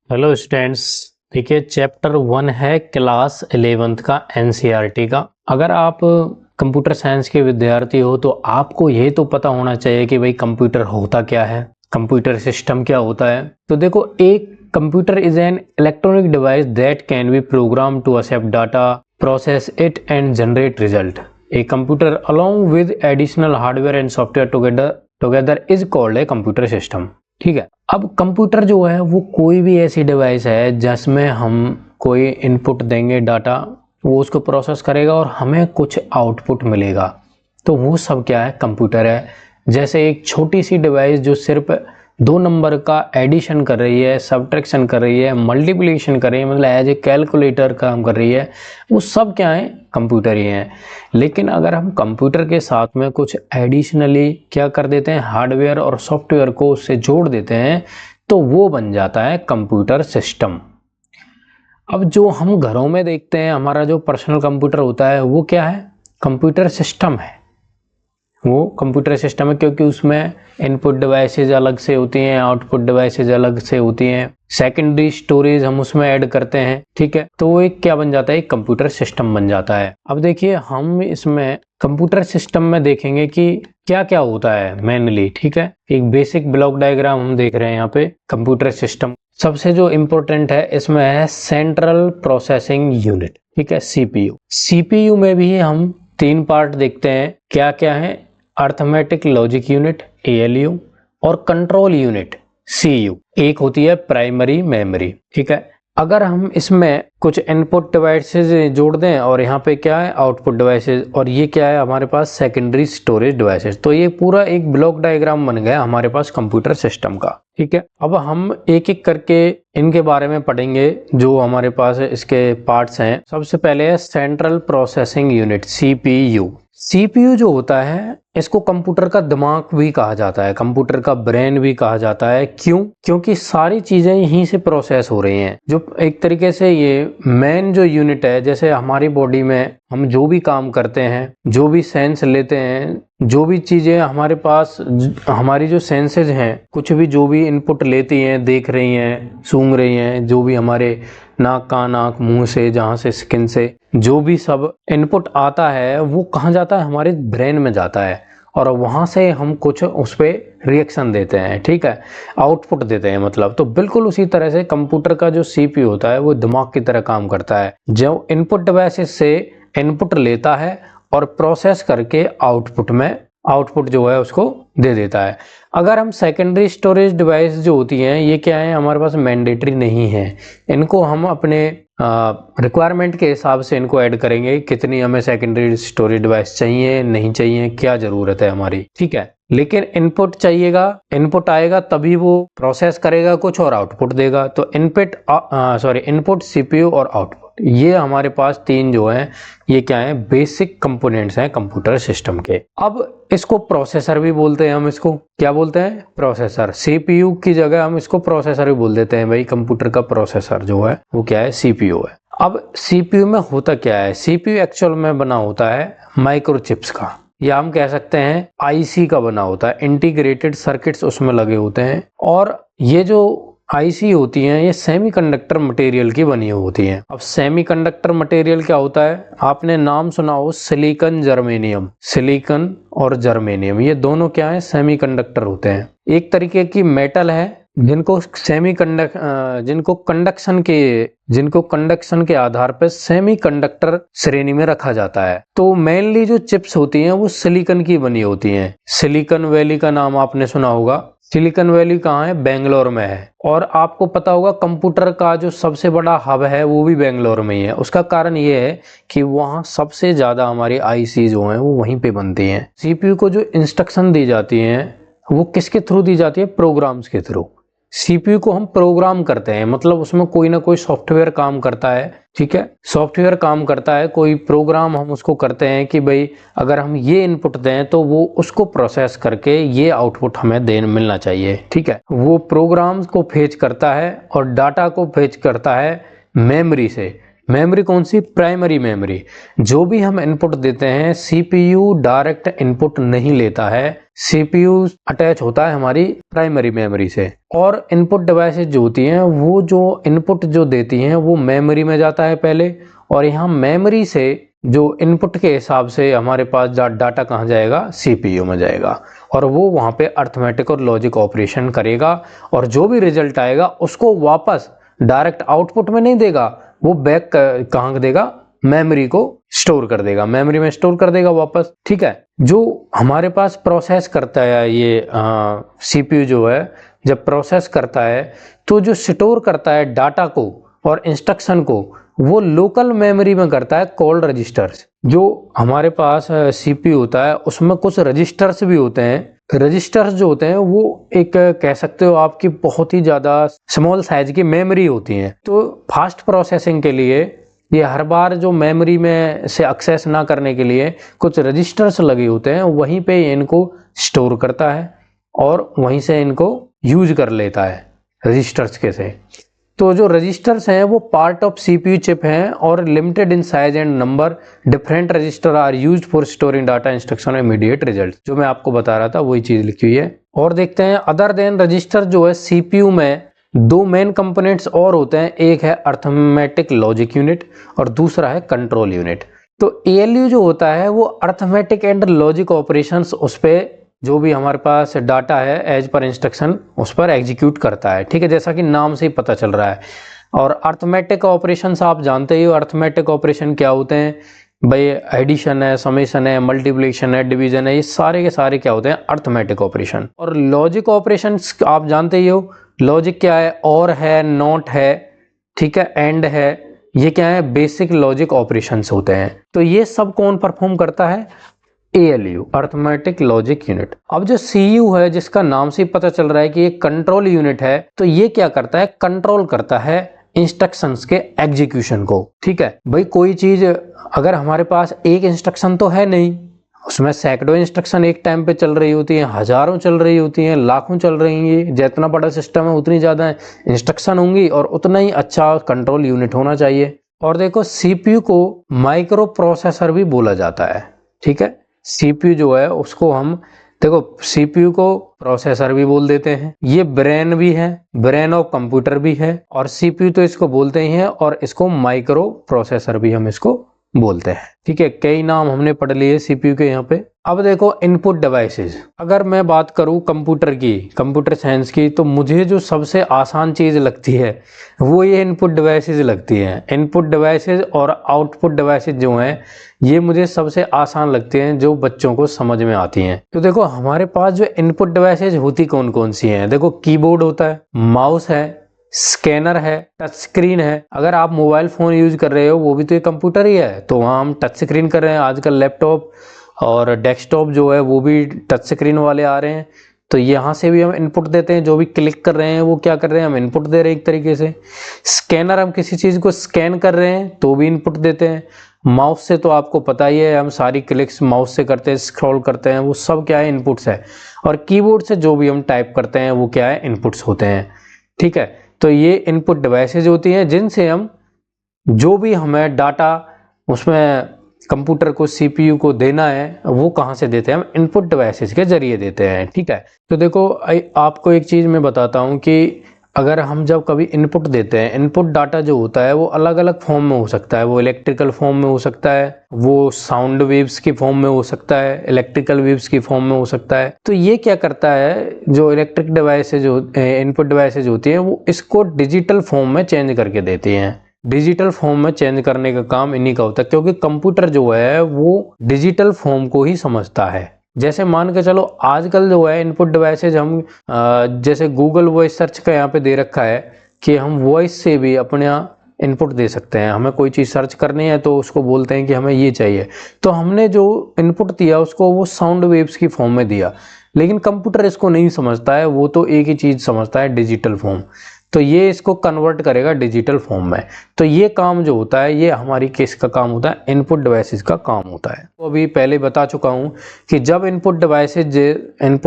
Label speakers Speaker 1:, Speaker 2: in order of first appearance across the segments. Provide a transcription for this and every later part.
Speaker 1: Hello students. देखिए chapter 1 है class 11th का एनसीईआरटी का। अगर आप कंप्यूटर साइंस के विद्यार्थी हो तो आपको ये तो पता होना चाहिए कि भाई कंप्यूटर होता क्या है, कंप्यूटर सिस्टम क्या होता है। तो देखो, एक computer is an electronic device that can be program to accept data, process it and generate result. A computer along with additional hardware and software together is called a computer system. ठीक है। अब computer जो है वो कोई भी ऐसी device है जिसमें हम कोई इनपुट देंगे डाटा, वो उसको प्रोसेस करेगा और हमें कुछ आउटपुट मिलेगा। तो वो सब क्या है, कंप्यूटर है। जैसे एक छोटी सी डिवाइस जो सिर्फ 2 नंबर का एडिशन कर रही है, सब्ट्रैक्शन कर रही है, मल्टीप्लिकेशन कर रही है, मतलब एज ए कैलकुलेटर काम कर रही है, वो सब क्या है, कंप्यूटर ही है। लेकिन अगर हम कंप्यूटर के साथ में कुछ एडिशनली क्या कर देते हैं, हार्डवेयर और सॉफ्टवेयर को उससे जोड़ देते हैं, तो वो बन जाता है कंप्यूटर सिस्टम। अब जो हम घरों में देखते हैं, हमारा जो पर्सनल कंप्यूटर होता है वो क्या है, कंप्यूटर सिस्टम है। वो कंप्यूटर सिस्टम है क्योंकि उसमें इनपुट डिवाइसेज अलग से होती हैं, आउटपुट डिवाइसेज अलग से होती हैं, सेकेंडरी स्टोरेज हम उसमें ऐड करते हैं। ठीक है, तो वो एक क्या बन जाता है, एक कंप्यूटर सिस्टम बन जाता है। अब देखिए, हम इसमें कंप्यूटर सिस्टम में देखेंगे कि क्या क्या होता है मेनली। ठीक है, एक बेसिक ब्लॉक डायग्राम हम देख रहे हैं यहाँ पे। कंप्यूटर सिस्टम सबसे जो इम्पोर्टेंट है इसमें है सेंट्रल प्रोसेसिंग यूनिट। ठीक है, सीपीयू। सीपीयू में भी हम 3 पार्ट देखते हैं, क्या क्या है, अर्थमेटिक लॉजिक यूनिट एएलयू और कंट्रोल यूनिट सीयू। एक होती है प्राइमरी मेमोरी। ठीक है, अगर हम इसमें कुछ इनपुट डिवाइसेस जोड़ दें और यहाँ पे क्या है, आउटपुट डिवाइसेस, और ये क्या है हमारे पास, सेकेंडरी स्टोरेज डिवाइसेस। तो ये पूरा एक ब्लॉक डायग्राम बन गया हमारे पास कंप्यूटर सिस्टम का। ठीक है, अब हम एक एक करके इनके बारे में पढ़ेंगे जो हमारे पास इसके पार्ट्स हैं। सबसे पहले है central processing unit CPU. CPU जो होता है इसको कंप्यूटर का दिमाग भी कहा जाता है, कंप्यूटर का ब्रेन भी कहा जाता है। क्यों? क्योंकि सारी चीजें यहीं से प्रोसेस हो रही हैं। जो एक तरीके से ये मेन जो यूनिट है, जैसे हमारी बॉडी में हम जो भी काम करते हैं, जो भी सेंस लेते हैं, जो भी चीजें हमारे पास, हमारी जो सेंसेज हैं, कुछ भी जो भी इनपुट लेती हैं, देख रही हैं, सूंघ रही हैं, जो भी हमारे नाक, कान, आँख, मुंह से, जहाँ से स्किन से जो भी सब इनपुट आता है वो कहाँ जाता है, हमारे ब्रेन में जाता है, और वहाँ से हम कुछ उस पर रिएक्शन देते हैं। ठीक है, आउटपुट देते हैं मतलब। तो बिल्कुल उसी तरह से कंप्यूटर का जो सीपीयू होता है वो दिमाग की तरह काम करता है, जो इनपुट डिवाइसेस से इनपुट लेता है और प्रोसेस करके आउटपुट जो है उसको दे देता है। अगर हम सेकेंडरी स्टोरेज डिवाइस जो होती हैं, ये क्या है, हमारे पास मैंडेटरी नहीं है। इनको हम अपने रिक्वायरमेंट के हिसाब से इनको ऐड करेंगे, कितनी हमें सेकेंडरी स्टोरेज डिवाइस चाहिए, नहीं चाहिए, क्या जरूरत है हमारी। ठीक है, लेकिन इनपुट चाहिएगा, इनपुट आएगा तभी वो प्रोसेस करेगा कुछ और आउटपुट देगा। तो इनपुट, सीपीयू और आउटपुट, ये हमारे पास 3 जो हैं, ये क्या है, बेसिक कंपोनेंट्स हैं कंप्यूटर सिस्टम के। अब इसको प्रोसेसर भी बोलते हैं, हम इसको क्या बोलते हैं, प्रोसेसर। सीपीयू की जगह हम इसको प्रोसेसर भी बोल देते हैं। भाई कंप्यूटर का प्रोसेसर जो है वो क्या है, सीपीयू है। अब सीपीयू में होता क्या है, सीपीयू एक्चुअल में बना होता है माइक्रोचिप्स का, या हम कह सकते हैं आईसी का बना होता है, इंटीग्रेटेड सर्किट्स उसमें लगे होते हैं। और ये जो आईसी होती हैं ये सेमीकंडक्टर मटेरियल की बनी होती हैं। अब सेमीकंडक्टर मटेरियल क्या होता है, आपने नाम सुना हो सिलिकॉन जर्मेनियम। सिलिकॉन और जर्मेनियम ये दोनों क्या है, सेमीकंडक्टर होते हैं। एक तरीके की मेटल है जिनको कंडक्शन के आधार पर सेमीकंडक्टर श्रेणी में रखा जाता है। तो मेनली जो चिप्स होती हैं वो सिलिकॉन की बनी होती हैं। सिलिकॉन वैली का नाम आपने सुना होगा। सिलिकॉन वैली कहाँ है, बेंगलोर में है। और आपको पता होगा कंप्यूटर का जो सबसे बड़ा हब है वो भी बेंगलोर में ही है। उसका कारण ये है कि वहाँ सबसे ज्यादा हमारी आईसी जो हैं वो वहीं पे बनती हैं। सीपीयू को जो इंस्ट्रक्शन दी जाती हैं वो किसके थ्रू दी जाती है, प्रोग्राम्स के थ्रू। सीपीयू को हम प्रोग्राम करते हैं, मतलब उसमें कोई ना कोई सॉफ्टवेयर काम करता है। ठीक है, सॉफ्टवेयर काम करता है, कोई प्रोग्राम हम उसको करते हैं कि भाई अगर हम ये इनपुट दें तो वो उसको प्रोसेस करके ये आउटपुट हमें मिलना चाहिए। ठीक है, वो प्रोग्राम्स को फेच करता है और डाटा को फेच करता है मेमोरी से। मेमोरी कौन सी, प्राइमरी मेमोरी। जो भी हम इनपुट देते हैं सीपीयू डायरेक्ट इनपुट नहीं लेता है, सीपीयू अटैच होता है हमारी प्राइमरी मेमोरी से, और इनपुट डिवाइसेस जो होती हैं वो जो इनपुट जो देती हैं वो मेमोरी में जाता है पहले, और यहाँ मेमोरी से जो इनपुट के हिसाब से हमारे पास डाटा कहाँ जाएगा, सीपीयू में जाएगा, और वो वहाँ पे अर्थमेटिक और लॉजिक ऑपरेशन करेगा, और जो भी रिजल्ट आएगा उसको वापस डायरेक्ट आउटपुट में नहीं देगा, वो बैक कहाँ देगा, मेमोरी को स्टोर कर देगा, मेमोरी में स्टोर कर देगा वापस। ठीक है, जो हमारे पास प्रोसेस करता है ये सीपीयू जो है, जब प्रोसेस करता है तो जो स्टोर करता है डाटा को और इंस्ट्रक्शन को, वो लोकल मेमोरी में करता है कॉल्ड रजिस्टर्स। जो हमारे पास सीपीयू होता है उसमें कुछ रजिस्टर्स भी होते हैं। रजिस्टर्स जो होते हैं वो एक कह सकते हो आपकी बहुत ही ज़्यादा स्मॉल साइज की मेमोरी होती हैं। तो फास्ट प्रोसेसिंग के लिए ये हर बार जो मेमोरी में से एक्सेस ना करने के लिए कुछ रजिस्टर्स लगे होते हैं, वहीं पे इनको स्टोर करता है और वहीं से इनको यूज कर लेता है रजिस्टर्स के से। तो जो रजिस्टर्स हैं वो पार्ट ऑफ सीपीयू चिप हैं और limited in size and number. Different register are used for storing data, instruction, immediate result. जो मैं आपको बता रहा था वही चीज लिखी हुई है। और देखते हैं अदर देन रजिस्टर जो है सीपीयू में दो मेन कंपोनेंट्स और होते हैं, एक है अर्थमेटिक लॉजिक यूनिट और दूसरा है कंट्रोल यूनिट। तो एएलयू जो होता है वो अर्थमेटिक एंड लॉजिक ऑपरेशंस, उस पर जो भी हमारे पास डाटा है एज पर इंस्ट्रक्शन उस पर एग्जीक्यूट करता है। ठीक है, जैसा कि नाम से ही पता चल रहा है। और अर्थमेटिक ऑपरेशंस आप जानते ही हो, अर्थमेटिक ऑपरेशन क्या होते हैं भाई, एडिशन है, समेशन है, मल्टीप्लिकेशन है, डिवीजन है, ये सारे के सारे क्या होते हैं, अर्थमेटिक ऑपरेशन। और लॉजिक ऑपरेशंस आप जानते ही हो, लॉजिक क्या है, और है, नॉट है, ठीक है, एंड है, ये क्या है, बेसिक लॉजिक ऑपरेशंस होते हैं। तो ये सब कौन परफॉर्म करता है, एएलयू, अर्थमेटिक लॉजिक यूनिट। अब जो सीयू है, जिसका नाम से पता चल रहा है कि ये कंट्रोल यूनिट है, तो ये क्या करता है, कंट्रोल करता है इंस्ट्रक्शंस के एग्जीक्यूशन को। ठीक है भाई, कोई चीज अगर हमारे पास एक इंस्ट्रक्शन तो है नहीं, उसमें सैकड़ों इंस्ट्रक्शन एक टाइम पे चल रही होती हैं, हजारों चल रही होती हैं, लाखों चल रही हैं। जितना बड़ा सिस्टम है उतनी ज्यादा इंस्ट्रक्शन होंगी और उतना ही अच्छा कंट्रोल यूनिट होना चाहिए। और देखो, सीपीयू को माइक्रो प्रोसेसर भी बोला जाता है। ठीक है, सीपीयू जो है उसको हम देखो, सीपीयू को प्रोसेसर भी बोल देते हैं, ये ब्रेन भी है, ब्रेन ऑफ कंप्यूटर भी है, और सीपीयू तो इसको बोलते ही हैं, और इसको माइक्रो प्रोसेसर भी हम इसको बोलते हैं। ठीक है, कई नाम हमने पढ़ लिए सीपीयू के यहाँ पे। अब देखो इनपुट डिवाइसेस, अगर मैं बात करूँ कंप्यूटर की, कंप्यूटर साइंस की, तो मुझे जो सबसे आसान चीज लगती है वो ये इनपुट डिवाइसेस लगती है। इनपुट डिवाइसेस और आउटपुट डिवाइसेस जो हैं ये मुझे सबसे आसान लगते हैं, जो बच्चों को समझ में आती हैं। तो देखो हमारे पास जो इनपुट डिवाइसेस होती कौन कौन सी हैं, देखो कीबोर्ड होता है, माउस है, स्कैनर है, टच स्क्रीन है। अगर आप मोबाइल फोन यूज कर रहे हो वो भी तो एक कंप्यूटर ही है, तो वहाँ हम टच स्क्रीन कर रहे हैं। आजकल लैपटॉप और डेस्कटॉप जो है वो भी टच स्क्रीन वाले आ रहे हैं, तो यहाँ से भी हम इनपुट देते हैं। जो भी क्लिक कर रहे हैं वो क्या कर रहे हैं, हम इनपुट दे रहे हैं एक तरीके से। स्कैनर, हम किसी चीज को स्कैन कर रहे हैं तो भी इनपुट देते हैं। माउस से तो आपको पता ही है, हम सारी क्लिक्स माउस से करते हैं, स्क्रॉल करते हैं, वो सब क्या है, इनपुट्स है। और कीबोर्ड से जो भी हम टाइप करते हैं वो क्या है, इनपुट्स होते हैं। ठीक है, तो ये इनपुट डिवाइसेज होती हैं जिनसे हम जो भी हमें डाटा उसमें कंप्यूटर को, सीपीयू को देना है, वो कहाँ से देते हैं, हम इनपुट डिवाइसेज के जरिए देते हैं। ठीक है, तो देखो आपको एक चीज मैं बताता हूँ कि अगर हम जब कभी इनपुट देते हैं, इनपुट डाटा जो होता है वो अलग अलग फॉर्म में हो सकता है। वो इलेक्ट्रिकल फॉर्म में हो सकता है, वो साउंड वेव्स की फॉर्म में हो सकता है, इलेक्ट्रिकल वेव्स की फॉर्म में हो सकता है। तो ये क्या करता है, जो इलेक्ट्रिक डिवाइसेज, इनपुट डिवाइसेज होती हैं, वो इसको डिजिटल फॉर्म में चेंज करके देती हैं। डिजिटल फॉर्म में चेंज करने का काम इन्हीं का होता है, क्योंकि कंप्यूटर जो है वो डिजिटल फॉर्म को ही समझता है। जैसे मान के चलो, आजकल जो है इनपुट डिवाइसेज हम जैसे गूगल वॉइस सर्च का यहाँ पे दे रखा है कि हम वॉइस से भी अपने इनपुट दे सकते हैं। हमें कोई चीज़ सर्च करनी है तो उसको बोलते हैं कि हमें ये चाहिए, तो हमने जो इनपुट दिया उसको वो साउंड वेव्स की फॉर्म में दिया। लेकिन कंप्यूटर इसको नहीं समझता है, वो तो एक ही चीज़ समझता है, डिजिटल फॉर्म। तो ये इसको कन्वर्ट करेगा डिजिटल फॉर्म में। तो ये काम जो होता है ये हमारी किसका काम होता है, इनपुट डिवाइसेस का काम होता है। तो अभी पहले बता चुका हूँ कि जब इनपुट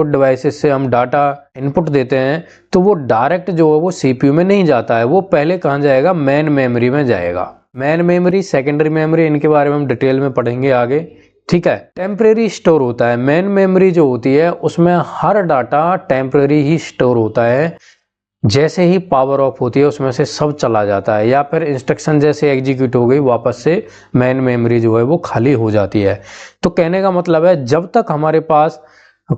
Speaker 1: डिवाइसेस से हम डाटा इनपुट देते हैं तो वो डायरेक्ट जो है वो सीपीयू में नहीं जाता है, वो पहले कहाँ जाएगा, मेन मेमोरी में जाएगा। मेन मेमोरी, सेकेंडरी मेमोरी, इनके बारे में हम डिटेल में पढ़ेंगे आगे। ठीक है, टेम्परेरी स्टोर होता है। मेन मेमोरी जो होती है उसमें हर डाटा टेम्परेरी ही स्टोर होता है, जैसे ही पावर ऑफ होती है उसमें से सब चला जाता है, या फिर इंस्ट्रक्शन जैसे एग्जीक्यूट हो गई वापस से मेन मेमोरी जो है वो खाली हो जाती है। तो कहने का मतलब है जब तक हमारे पास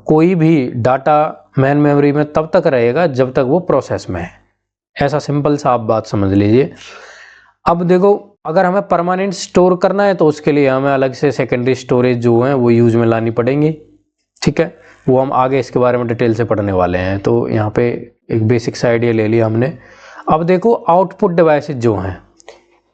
Speaker 1: कोई भी डाटा मेन मेमोरी में तब तक रहेगा जब तक वो प्रोसेस में है। ऐसा सिंपल सा आप बात समझ लीजिए। अब देखो, अगर हमें परमानेंट स्टोर करना है तो उसके लिए हमें अलग से सेकेंडरी स्टोरेज जो है वो यूज में लानी पड़ेंगी। ठीक है, वो हम आगे इसके बारे में डिटेल से पढ़ने वाले हैं। तो यहाँ पे एक बेसिक सा आइडिया ले लिया हमने। अब देखो आउटपुट डिवाइसेज जो हैं,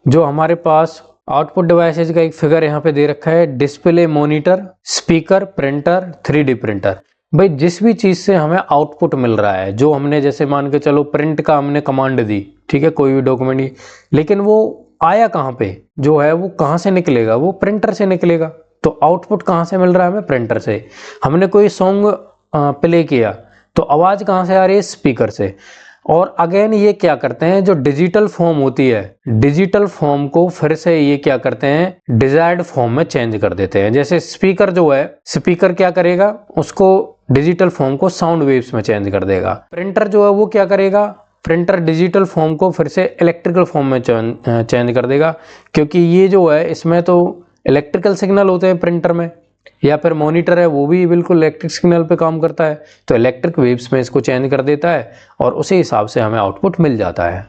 Speaker 1: जो हमारे पास आउटपुट डिवाइसेज का एक फिगर यहाँ पे दे रखा है, display, monitor, speaker, printer, 3D printer. भाई जिस भी चीज से हमें आउटपुट मिल रहा है, जो हमने जैसे मान के चलो प्रिंट का हमने कमांड दी, ठीक है, कोई भी डॉक्यूमेंट ही, लेकिन वो आया कहाँ पे, जो है वो कहाँ से निकलेगा, वो प्रिंटर से निकलेगा। तो आउटपुट कहाँ से मिल रहा है हमें, प्रिंटर से। हमने कोई सॉन्ग प्ले किया तो आवाज कहाँ से आ रही है, स्पीकर से। और अगेन ये क्या करते हैं, जो डिजिटल फॉर्म होती है, डिजिटल फॉर्म को फिर से ये क्या करते हैं, डिजायर्ड फॉर्म में चेंज कर देते हैं। जैसे स्पीकर जो है, स्पीकर क्या करेगा, उसको डिजिटल फॉर्म को साउंड वेव्स में चेंज कर देगा। प्रिंटर जो है वो क्या करेगा, प्रिंटर डिजिटल फॉर्म को फिर से इलेक्ट्रिकल फॉर्म में चेंज कर देगा, क्योंकि ये जो है इसमें तो इलेक्ट्रिकल सिग्नल होते हैं प्रिंटर में। या फिर मॉनिटर है वो भी बिल्कुल इलेक्ट्रिक सिग्नल पे काम करता है, तो इलेक्ट्रिक वेव्स में इसको चेंज कर देता है और उसी हिसाब से हमें आउटपुट मिल जाता है।